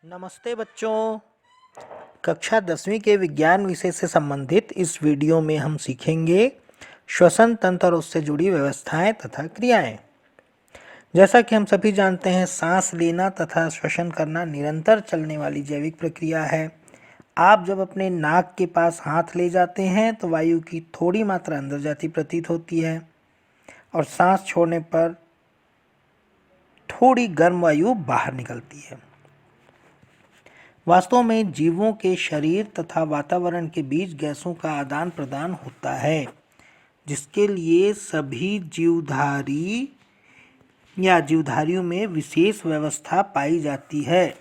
नमस्ते बच्चों। कक्षा 10वीं के विज्ञान विषय से संबंधित इस वीडियो में हम सीखेंगे श्वसन तंत्र और उससे जुड़ी व्यवस्थाएं तथा क्रियाएं। जैसा कि हम सभी जानते हैं, सांस लेना तथा श्वसन करना निरंतर चलने वाली जैविक प्रक्रिया है। आप जब अपने नाक के पास हाथ ले जाते हैं तो वायु की थोड़ी मात्रा अंदर जाती प्रतीत होती है और सांस छोड़ने पर थोड़ी गर्म वायु बाहर निकलती है। वास्तव में जीवों के शरीर तथा वातावरण के बीच गैसों का आदान प्रदान होता है, जिसके लिए सभी जीवधारी या जीवधारियों में विशेष व्यवस्था पाई जाती है।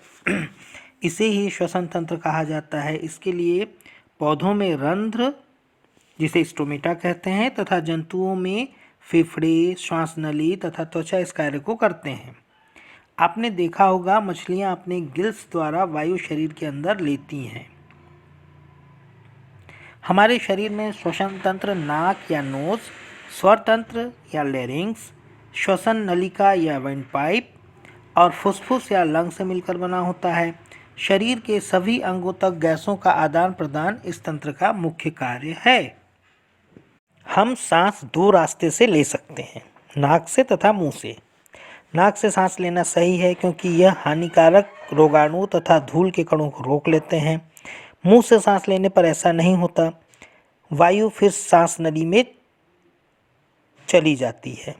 इसे ही श्वसन तंत्र कहा जाता है। इसके लिए पौधों में रंध्र, जिसे स्टोमेटा कहते हैं, तथा जंतुओं में फेफड़े, श्वास नली तथा त्वचा इस कार्य को करते हैं। आपने देखा होगा, मछलियां अपने गिल्स द्वारा वायु शरीर के अंदर लेती हैं। हमारे शरीर में श्वसन तंत्र नाक या नोज, स्वर तंत्र या लैरिंक्स, श्वसन नलिका या वेंट पाइप और फुफ्फुस या लंग से मिलकर बना होता है। शरीर के सभी अंगों तक गैसों का आदान प्रदान इस तंत्र का मुख्य कार्य है। हम सांस दो रास्ते से ले सकते हैं, नाक से तथा मुंह से। नाक से सांस लेना सही है क्योंकि यह हानिकारक रोगाणु तथा धूल के कणों को रोक लेते हैं। मुंह से सांस लेने पर ऐसा नहीं होता। वायु फिर सांस नली में चली जाती है,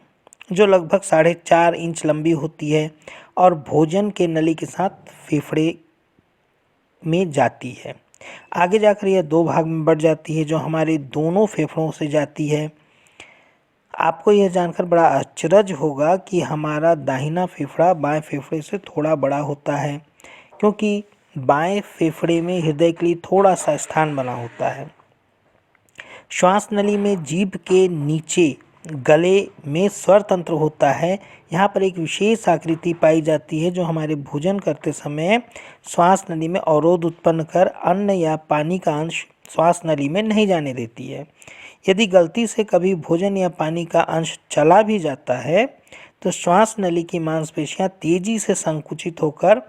जो लगभग 4.5 इंच लंबी होती है और भोजन के नली के साथ फेफड़े में जाती है। आगे जाकर यह 2 भाग में बढ़ जाती है, जो हमारे दोनों फेफड़ों से जाती है। आपको यह जानकर बड़ा अचरज होगा कि हमारा दाहिना फेफड़ा बाएं फेफड़े से थोड़ा बड़ा होता है, क्योंकि बाएं फेफड़े में हृदय के लिए थोड़ा सा स्थान बना होता है। श्वास नली में जीभ के नीचे गले में स्वर तंत्र होता है। यहाँ पर एक विशेष आकृति पाई जाती है, जो हमारे भोजन करते समय श्वास नली में अवरोध उत्पन्न कर अन्न या पानी का अंश श्वास नली में नहीं जाने देती है। यदि गलती से कभी भोजन या पानी का अंश चला भी जाता है तो श्वास नली की मांसपेशियां तेजी से संकुचित होकर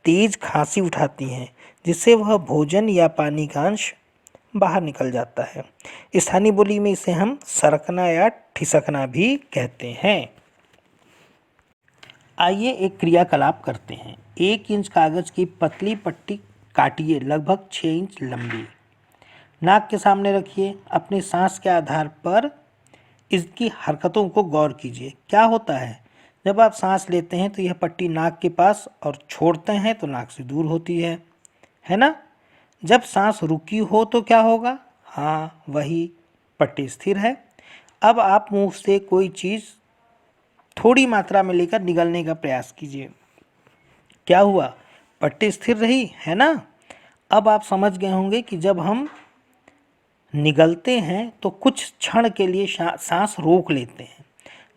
तेज खांसी उठाती हैं, जिससे वह भोजन या पानी का अंश बाहर निकल जाता है। स्थानीय बोली में इसे हम सरकना या ठिसकना भी कहते हैं। आइए एक क्रियाकलाप करते हैं। 1 इंच कागज की पतली पट्टी काटिए, लगभग 6 इंच लंबी। नाक के सामने रखिए। अपने सांस के आधार पर इसकी हरकतों को गौर कीजिए। क्या होता है, जब आप सांस लेते हैं तो यह पट्टी नाक के पास और छोड़ते हैं तो नाक से दूर होती है ना। जब सांस रुकी हो तो क्या होगा? हाँ, वही पट्टी स्थिर है। अब आप मुंह से कोई चीज़ थोड़ी मात्रा में लेकर निगलने का प्रयास कीजिए। क्या हुआ? पट्टी स्थिर रही, है ना। अब आप समझ गए होंगे कि जब हम निगलते हैं तो कुछ क्षण के लिए सांस रोक लेते हैं।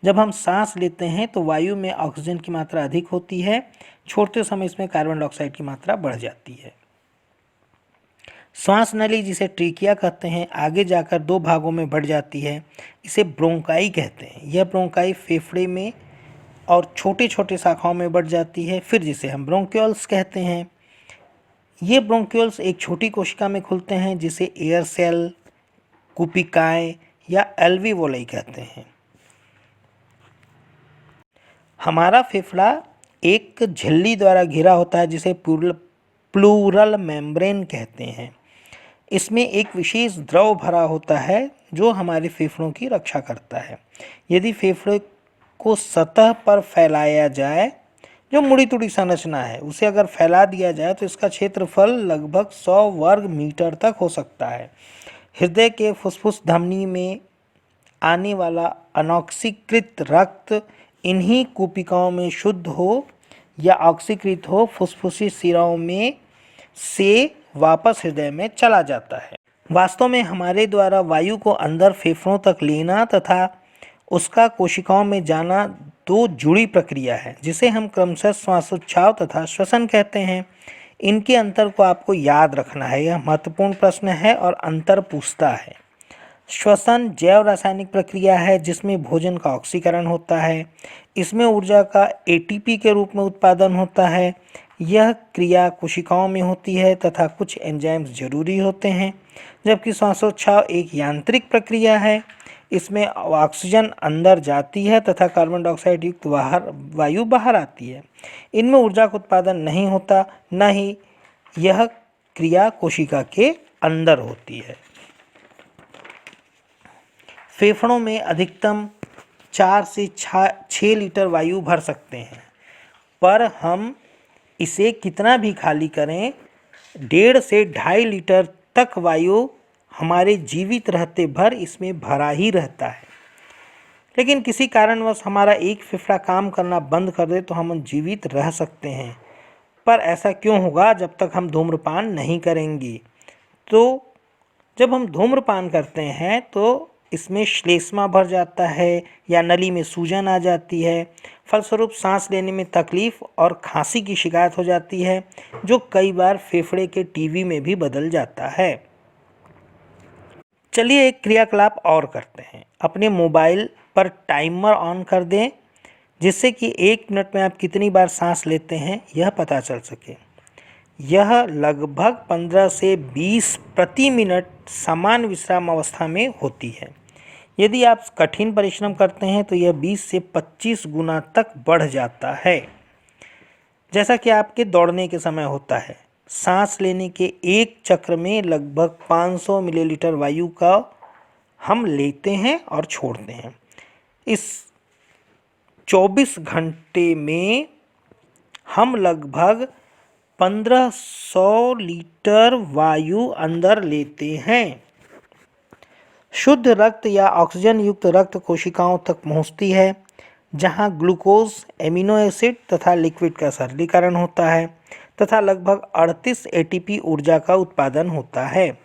जब हम सांस लेते हैं तो वायु में ऑक्सीजन की मात्रा अधिक होती है, छोड़ते समय इसमें कार्बन डाइऑक्साइड की मात्रा बढ़ जाती है। श्वास नली, जिसे ट्रीकिया कहते हैं, आगे जाकर 2 भागों में बढ़ जाती है। इसे ब्रोंकाई कहते हैं। यह ब्रोंकाई फेफड़े में और छोटे छोटे शाखाओं में बढ़ जाती है, फिर जिसे हम ब्रोंक्यूल्स कहते हैं। ये ब्रोंक्यूल्स एक छोटी कोशिका में खुलते हैं, जिसे एयर सेल, कुपिकाएं या एल्वियोलाई कहते हैं। हमारा फेफड़ा एक झिल्ली द्वारा घिरा होता है, जिसे प्लूरल मेम्ब्रेन कहते हैं। इसमें एक विशेष द्रव भरा होता है, जो हमारे फेफड़ों की रक्षा करता है। यदि फेफड़े को सतह पर फैलाया जाए, जो मुड़ी तुड़ी संरचना है, उसे अगर फैला दिया जाए तो इसका क्षेत्रफल लगभग 100 वर्ग मीटर तक हो सकता है। हृदय के फुफ्फुस धमनी में आने वाला अनॉक्सीकृत रक्त इन्हीं कूपिकाओं में शुद्ध हो या ऑक्सीकृत हो फुफ्फुसी सिराओं में से वापस हृदय में चला जाता है। वास्तव में हमारे द्वारा वायु को अंदर फेफड़ों तक लेना तथा उसका कोशिकाओं में जाना 2 जुड़ी प्रक्रिया है, जिसे हम क्रमशः श्वासोच्छ्वास तथा श्वसन कहते हैं। इनके अंतर को आपको याद रखना है। यह महत्वपूर्ण प्रश्न है और अंतर पूछता है। श्वसन जैव रासायनिक प्रक्रिया है, जिसमें भोजन का ऑक्सीकरण होता है। इसमें ऊर्जा का एटीपी के रूप में उत्पादन होता है। यह क्रिया कोशिकाओं में होती है तथा कुछ एंजाइम्स जरूरी होते हैं, जबकि श्वासोच्छवास एक यांत्रिक प्रक्रिया है। इसमें ऑक्सीजन अंदर जाती है तथा कार्बन डाइऑक्साइड युक्त वायु बाहर आती है। इनमें ऊर्जा का उत्पादन नहीं होता, न ही यह क्रिया कोशिका के अंदर होती है। फेफड़ों में अधिकतम 4 से 6 लीटर वायु भर सकते हैं, पर हम इसे कितना भी खाली करें, 1.5 से 2.5 लीटर तक वायु हमारे जीवित रहते भर इसमें भरा ही रहता है। लेकिन किसी कारणवश हमारा एक फेफड़ा काम करना बंद कर दे तो हम जीवित रह सकते हैं, पर ऐसा क्यों होगा जब तक हम धूम्रपान नहीं करेंगे। तो जब हम धूम्रपान करते हैं तो इसमें श्लेष्मा भर जाता है या नली में सूजन आ जाती है, फलस्वरूप सांस लेने में तकलीफ और खांसी की शिकायत हो जाती है, जो कई बार फेफड़े के टीबी में भी बदल जाता है। चलिए एक क्रियाकलाप और करते हैं। अपने मोबाइल पर टाइमर ऑन कर दें, जिससे कि 1 मिनट में आप कितनी बार सांस लेते हैं यह पता चल सके। यह लगभग 15 से 20 प्रति मिनट समान विश्राम अवस्था में होती है। यदि आप कठिन परिश्रम करते हैं तो यह 20 से 25 गुना तक बढ़ जाता है, जैसा कि आपके दौड़ने के समय होता है। सांस लेने के एक चक्र में लगभग 500 मिलीलीटर वायु का हम लेते हैं और छोड़ते हैं। इस 24 घंटे में हम लगभग 1500 लीटर वायु अंदर लेते हैं। शुद्ध रक्त या ऑक्सीजन युक्त रक्त कोशिकाओं तक पहुंचती है, जहां ग्लूकोज, एमिनो एसिड तथा लिक्विड का सरलीकरण होता है तथा लगभग 38 एटीपी ऊर्जा का उत्पादन होता है,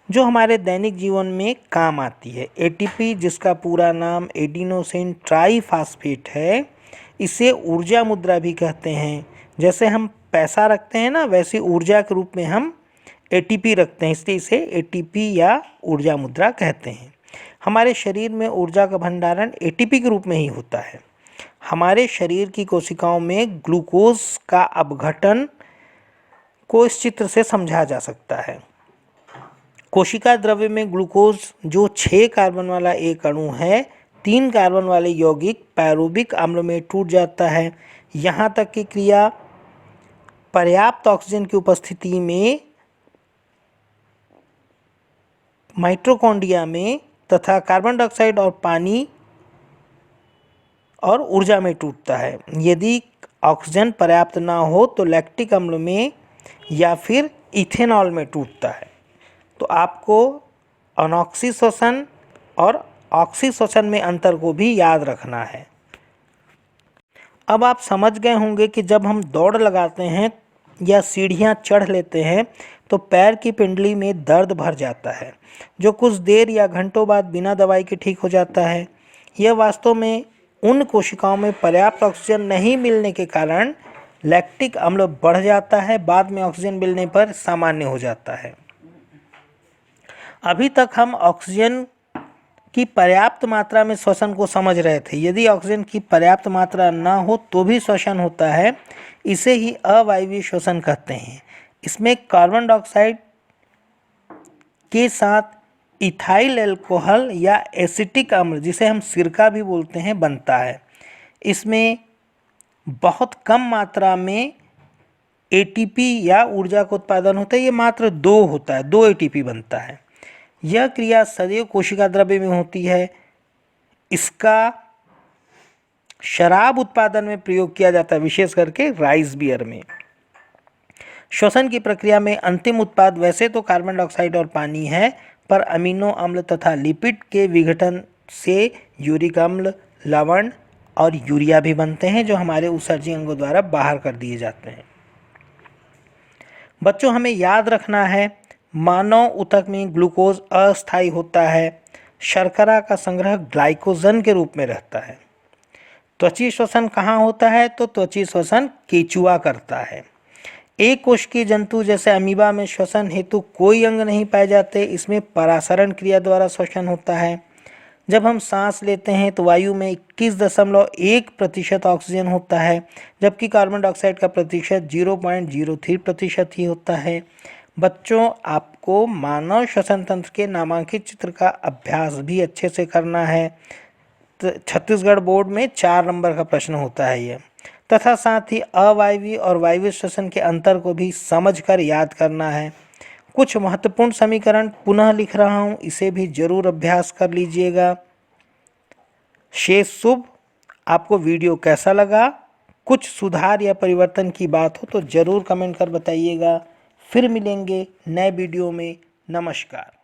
जो हमारे दैनिक जीवन में काम आती है। एटीपी, जिसका पूरा नाम एडिनोसिन ट्राईफॉस्फेट है, इसे ऊर्जा मुद्रा भी कहते हैं। जैसे हम पैसा रखते हैं ना, वैसे ऊर्जा के रूप में हम एटीपी रखते हैं, इसलिए इसे एटीपी या ऊर्जा मुद्रा कहते हैं। हमारे शरीर में ऊर्जा का भंडारण एटीपी के रूप में ही होता है। हमारे शरीर की कोशिकाओं में ग्लूकोज का अपघटन को इस चित्र से समझा जा सकता है। कोशिका द्रव्य में ग्लूकोज, जो 6 कार्बन वाला एक अणु है, 3 कार्बन वाले यौगिक पायरुविक अम्ल में टूट जाता है। यहाँ तक कि क्रिया पर्याप्त ऑक्सीजन की उपस्थिति में माइटोकॉन्ड्रिया में तथा कार्बन डाइऑक्साइड और पानी और ऊर्जा में टूटता है। यदि ऑक्सीजन पर्याप्त ना हो तो लैक्टिक अम्ल में या फिर इथेनॉल में टूटता है। तो आपको अनॉक्सीशोषण और ऑक्सीशोषण में अंतर को भी याद रखना है। अब आप समझ गए होंगे कि जब हम दौड़ लगाते हैं या सीढ़ियाँ चढ़ लेते हैं तो पैर की पिंडली में दर्द भर जाता है, जो कुछ देर या घंटों बाद बिना दवाई के ठीक हो जाता है। यह वास्तव में उन कोशिकाओं में पर्याप्त ऑक्सीजन नहीं मिलने के कारण लैक्टिक अम्ल बढ़ जाता है, बाद में ऑक्सीजन मिलने पर सामान्य हो जाता है। अभी तक हम ऑक्सीजन की पर्याप्त मात्रा में श्वसन को समझ रहे थे। यदि ऑक्सीजन की पर्याप्त मात्रा ना हो तो भी श्वसन होता है, इसे ही अवायवीय श्वसन कहते हैं। इसमें कार्बन डाइऑक्साइड के साथ इथाइल अल्कोहल या एसिटिक अम्ल, जिसे हम सिरका भी बोलते हैं, बनता है। इसमें बहुत कम मात्रा में एटीपी या ऊर्जा का उत्पादन होता है, ये मात्र 2 होता है, 2 एटीपी बनता है। यह क्रिया सदैव कोशिका द्रव्य में होती है। इसका शराब उत्पादन में प्रयोग किया जाता है, विशेष करके राइस बियर में। श्वसन की प्रक्रिया में अंतिम उत्पाद वैसे तो कार्बन डाइऑक्साइड और पानी है, पर अमीनो अम्ल तथा लिपिड के विघटन से यूरिक अम्ल, लवण और यूरिया भी बनते हैं, जो हमारे उत्सर्जी अंगों द्वारा बाहर कर दिए जाते हैं। बच्चों, हमें याद रखना है, मानव ऊतक में ग्लूकोज अस्थायी होता है। शर्करा का संग्रह ग्लाइकोजन के रूप में रहता है। त्वची श्वसन कहाँ होता है? तो त्वची श्वसन केचुआ करता है। एक कोशिकीय जंतु जैसे अमीबा में श्वसन हेतु कोई अंग नहीं पाए जाते। इसमें परासरण क्रिया द्वारा श्वसन होता है। जब हम सांस लेते हैं तो वायु में 21.1% ऑक्सीजन होता है, जबकि कार्बन डाइऑक्साइड का प्रतिशत 0.03% ही होता है। बच्चों, आपको मानव श्वसन तंत्र के नामांकित चित्र का अभ्यास भी अच्छे से करना है। तो छत्तीसगढ़ बोर्ड में 4 नंबर का प्रश्न होता है ये, तथा साथ ही अवायवीय और वायवीय श्वसन के अंतर को भी समझकर याद करना है। कुछ महत्वपूर्ण समीकरण पुनः लिख रहा हूँ, इसे भी जरूर अभ्यास कर लीजिएगा। शेष शुभ। आपको वीडियो कैसा लगा? कुछ सुधार या परिवर्तन की बात हो तो ज़रूर कमेंट कर बताइएगा। फिर मिलेंगे नए वीडियो में। नमस्कार।